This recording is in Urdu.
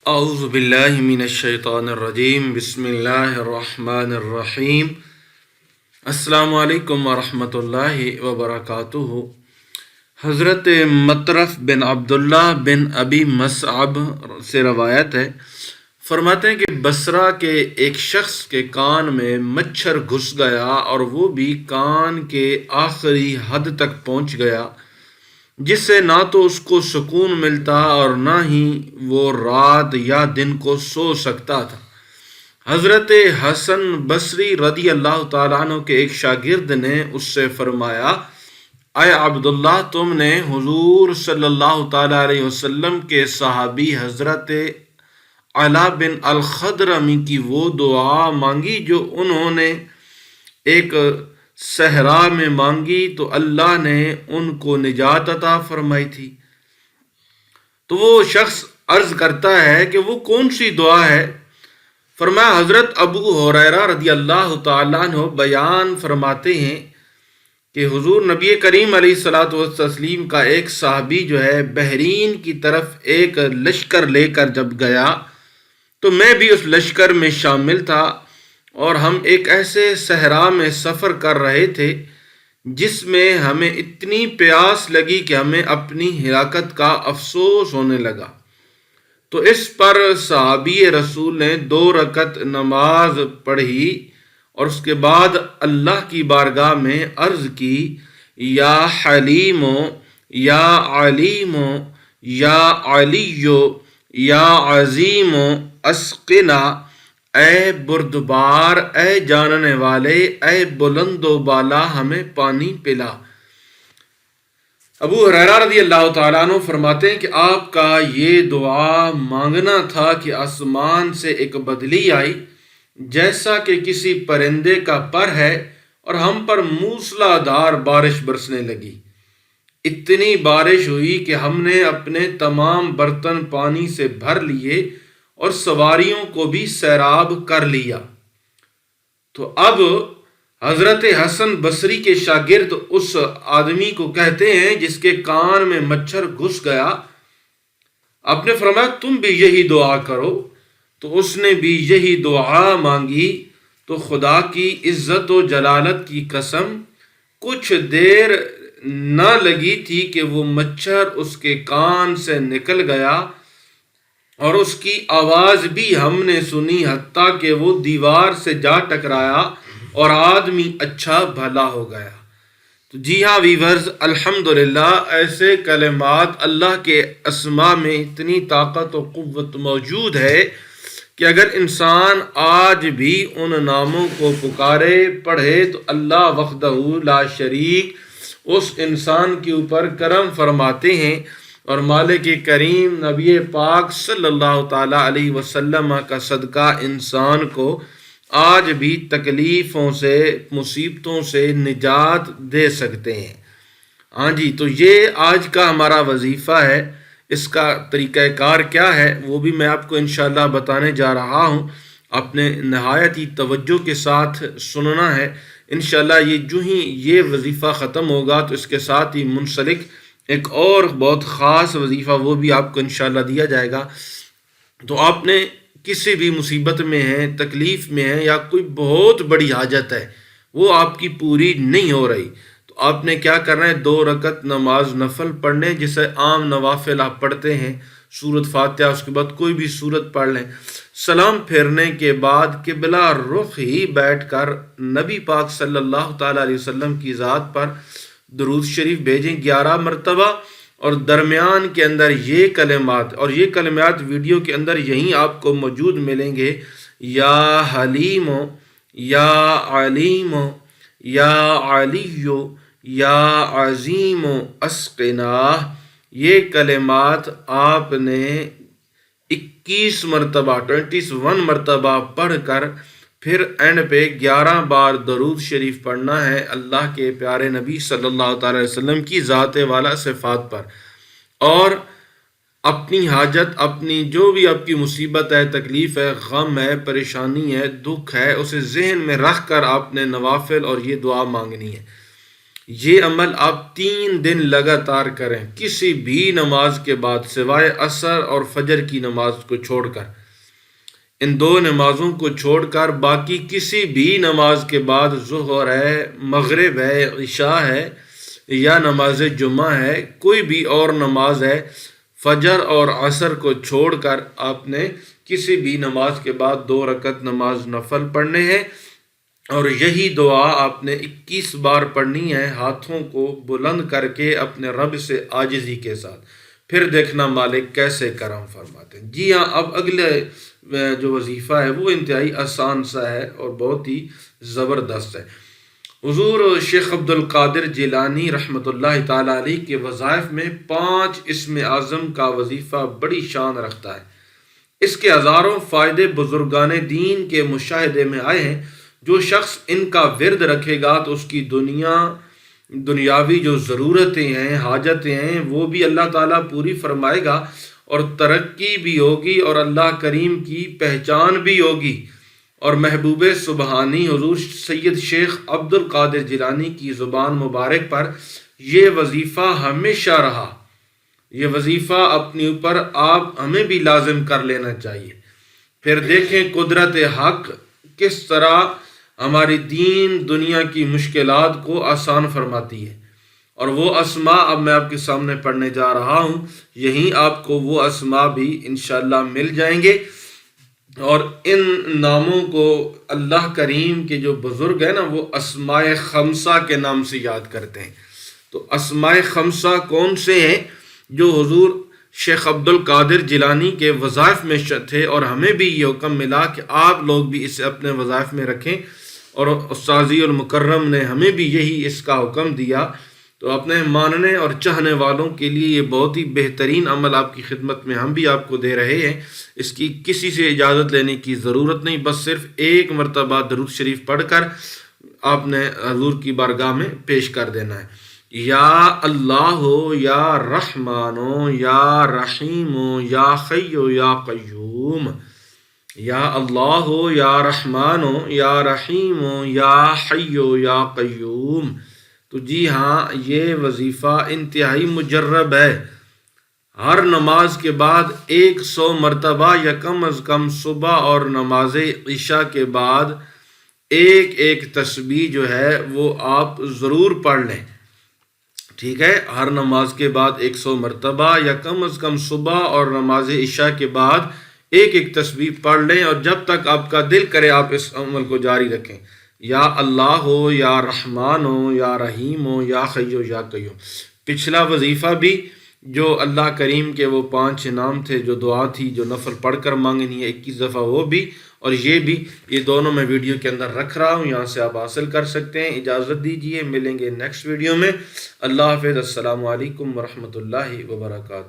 اعوذ باللہ من الشیطان الرجیم بسم اللہ الرحمن الرحیم السلام علیکم ورحمۃ اللہ وبرکاتہ۔ حضرت مطرف بن عبداللہ بن ابی مصعب سے روایت ہے، فرماتے ہیں کہ بصرہ کے ایک شخص کے کان میں مچھر گھس گیا اور وہ بھی کان کے آخری حد تک پہنچ گیا، جس سے نہ تو اس کو سکون ملتا اور نہ ہی وہ رات یا دن کو سو سکتا تھا۔ حضرت حسن بصری رضی اللہ تعالیٰ عنہ کے ایک شاگرد نے اس سے فرمایا، اے عبداللہ، تم نے حضور صلی اللہ تعالیٰ علیہ وسلم کے صحابی حضرت علا بن الخضرمی کی وہ دعا مانگی جو انہوں نے ایک صحرا میں مانگی تو اللہ نے ان کو نجات عطا فرمائی تھی۔ تو وہ شخص عرض کرتا ہے کہ وہ کون سی دعا ہے؟ فرمایا حضرت ابو ہریرہ رضی اللہ تعالیٰ عنہ بیان فرماتے ہیں کہ حضور نبی کریم علیہ الصلوۃ والتسلیم کا ایک صحابی جو ہے بحرین کی طرف ایک لشکر لے کر جب گیا تو میں بھی اس لشکر میں شامل تھا، اور ہم ایک ایسے صحرا میں سفر کر رہے تھے جس میں ہمیں اتنی پیاس لگی کہ ہمیں اپنی ہلاکت کا افسوس ہونے لگا۔ تو اس پر صحابی رسول نے 2 رکعت نماز پڑھی اور اس کے بعد اللہ کی بارگاہ میں عرض کی، یا حلیم یا علیم یا علی یا عظیم اسقنا، اے بردبار، اے جاننے والے، اے بلند و بالا، ہمیں پانی پلا۔ ابو ہریرہ رضی اللہ تعالیٰ عنہ فرماتے ہیں کہ آپ کا یہ دعا مانگنا تھا کہ آسمان سے ایک بدلی آئی جیسا کہ کسی پرندے کا پر ہے، اور ہم پر موسلا دھار بارش برسنے لگی۔ اتنی بارش ہوئی کہ ہم نے اپنے تمام برتن پانی سے بھر لیے اور سواریوں کو بھی سیراب کر لیا۔ تو اب حضرت حسن بصری کے شاگرد اس آدمی کو کہتے ہیں جس کے کان میں مچھر گھس گیا، آپ نے فرمایا تم بھی یہی دعا کرو۔ تو اس نے بھی یہی دعا مانگی۔ تو خدا کی عزت و جلالت کی قسم، کچھ دیر نہ لگی تھی کہ وہ مچھر اس کے کان سے نکل گیا اور اس کی آواز بھی ہم نے سنی، حتیٰ کہ وہ دیوار سے جا ٹکرایا اور آدمی اچھا بھلا ہو گیا۔ تو جی ہاں ویورز، الحمدللہ ایسے کلمات، اللہ کے اسماء میں اتنی طاقت و قوت موجود ہے کہ اگر انسان آج بھی ان ناموں کو پکارے پڑھے تو اللہ وحدہ لا شریک اس انسان کے اوپر کرم فرماتے ہیں، اور مالک کریم نبی پاک صلی اللہ تعالیٰ علیہ وسلم کا صدقہ انسان کو آج بھی تکلیفوں سے، مصیبتوں سے نجات دے سکتے ہیں۔ ہاں جی، تو یہ آج کا ہمارا وظیفہ ہے۔ اس کا طریقہ کار کیا ہے وہ بھی میں آپ کو انشاءاللہ بتانے جا رہا ہوں۔ اپنے نہایت ہی توجہ کے ساتھ سننا ہے۔ انشاءاللہ یہ جو ہی یہ وظیفہ ختم ہوگا تو اس کے ساتھ ہی منسلک ایک اور بہت خاص وظیفہ وہ بھی آپ کو انشاءاللہ دیا جائے گا۔ تو آپ نے کسی بھی مصیبت میں ہیں، تکلیف میں ہیں، یا کوئی بہت بڑی حاجت ہے وہ آپ کی پوری نہیں ہو رہی، تو آپ نے کیا کرنا ہے، 2 رکعت نماز نفل پڑھنے، جسے عام نوافل آپ پڑھتے ہیں، سورۃ فاتحہ، اس کے بعد کوئی بھی سورت پڑھ لیں۔ سلام پھیرنے کے بعد قبلہ رخ ہی بیٹھ کر نبی پاک صلی اللہ تعالیٰ علیہ وسلم کی ذات پر درود شریف بھیجیں 11 مرتبہ، اور درمیان کے اندر یہ کلمات، اور یہ کلمات ویڈیو کے اندر یہیں آپ کو موجود ملیں گے، یا حلیم یا علیم یا علی یا عظیم اسقنا، یہ کلمات آپ نے 21 مرتبہ 21 مرتبہ پڑھ کر پھر اینڈ پہ 11 بار درود شریف پڑھنا ہے اللہ کے پیارے نبی صلی اللہ تعالی علیہ وسلم کی ذات والا صفات پر، اور اپنی حاجت، اپنی جو بھی آپ کی مصیبت ہے، تکلیف ہے، غم ہے، پریشانی ہے، دکھ ہے، اسے ذہن میں رکھ کر آپ نے نوافل اور یہ دعا مانگنی ہے۔ یہ عمل آپ 3 دن لگاتار کریں، کسی بھی نماز کے بعد سوائے عصر اور فجر کی نماز کو چھوڑ کر۔ ان 2 نمازوں کو چھوڑ کر باقی کسی بھی نماز کے بعد، ظہر ہے، مغرب ہے، عشاء ہے یا نماز جمعہ ہے، کوئی بھی اور نماز ہے، فجر اور عصر کو چھوڑ کر آپ نے کسی بھی نماز کے بعد 2 رکعت نماز نفل پڑھنے ہیں، اور یہی دعا آپ نے 21 بار پڑھنی ہے، ہاتھوں کو بلند کر کے اپنے رب سے عاجزی کے ساتھ۔ پھر دیکھنا مالک کیسے کرم فرماتے ہیں۔ جی ہاں، اب اگلے جو وظیفہ ہے وہ انتہائی آسان سا ہے اور بہت ہی زبردست ہے۔ حضور شیخ عبد القادر جیلانی رحمۃ اللہ تعالیٰ علیہ کے وظائف میں 5 اسم اعظم کا وظیفہ بڑی شان رکھتا ہے۔ اس کے ہزاروں فائدے بزرگان دین کے مشاہدے میں آئے ہیں۔ جو شخص ان کا ورد رکھے گا تو اس کی دنیاوی جو ضرورتیں ہیں، حاجتیں ہیں، وہ بھی اللہ تعالیٰ پوری فرمائے گا، اور ترقی بھی ہوگی اور اللہ کریم کی پہچان بھی ہوگی۔ اور محبوب سبحانی حضور سید شیخ عبد القادر جیلانی کی زبان مبارک پر یہ وظیفہ ہمیشہ رہا۔ یہ وظیفہ اپنے اوپر آپ ہمیں بھی لازم کر لینا چاہیے۔ پھر دیکھیں قدرت حق کس طرح ہماری دین دنیا کی مشکلات کو آسان فرماتی ہے، اور وہ اسماء اب میں آپ کے سامنے پڑھنے جا رہا ہوں، یہیں آپ کو وہ اسماء بھی انشاءاللہ مل جائیں گے۔ اور ان ناموں کو اللہ کریم کے جو بزرگ ہیں نا، وہ اسماء خمسہ کے نام سے یاد کرتے ہیں۔ تو اسماء خمسہ کون سے ہیں؟ جو حضور شیخ عبد القادر جیلانی کے وظائف میں تھے، اور ہمیں بھی یہ حکم ملا کہ آپ لوگ بھی اسے اپنے وظائف میں رکھیں، اور استاذی المکرم نے ہمیں بھی یہی اس کا حکم دیا۔ تو اپنے ماننے اور چاہنے والوں کے لیے یہ بہت ہی بہترین عمل آپ کی خدمت میں ہم بھی آپ کو دے رہے ہیں۔ اس کی کسی سے اجازت لینے کی ضرورت نہیں، بس صرف ایک مرتبہ درود شریف پڑھ کر آپ نے حضور کی بارگاہ میں پیش کر دینا ہے۔ یا اللہ یا رحمان یا رحیم یا حی یا قیوم، یا اللہ یا رحمان یا رحیم یا حی یا قیوم۔ تو جی ہاں، یہ وظیفہ انتہائی مجرب ہے۔ ہر نماز کے بعد 100 مرتبہ یا کم از کم صبح اور نماز عشاء کے بعد ایک تسبیح جو ہے وہ آپ ضرور پڑھ لیں، ٹھیک ہے؟ ہر نماز کے بعد 100 مرتبہ یا کم از کم صبح اور نماز عشاء کے بعد ایک تسبیح پڑھ لیں، اور جب تک آپ کا دل کرے آپ اس عمل کو جاری رکھیں۔ یا اللہ ہو یا رحمان ہو یا رحیم ہو یا حی یا قیوم۔ پچھلا وظیفہ بھی جو اللہ کریم کے وہ 5 نام تھے، جو دعا تھی جو نفل پڑھ کر مانگنی ہے 21 دفعہ، وہ بھی اور یہ بھی، یہ دونوں میں ویڈیو کے اندر رکھ رہا ہوں، یہاں سے آپ حاصل کر سکتے ہیں۔ اجازت دیجیے، ملیں گے نیکسٹ ویڈیو میں۔ اللہ حافظ، السلام علیکم ورحمۃ اللہ وبرکاتہ۔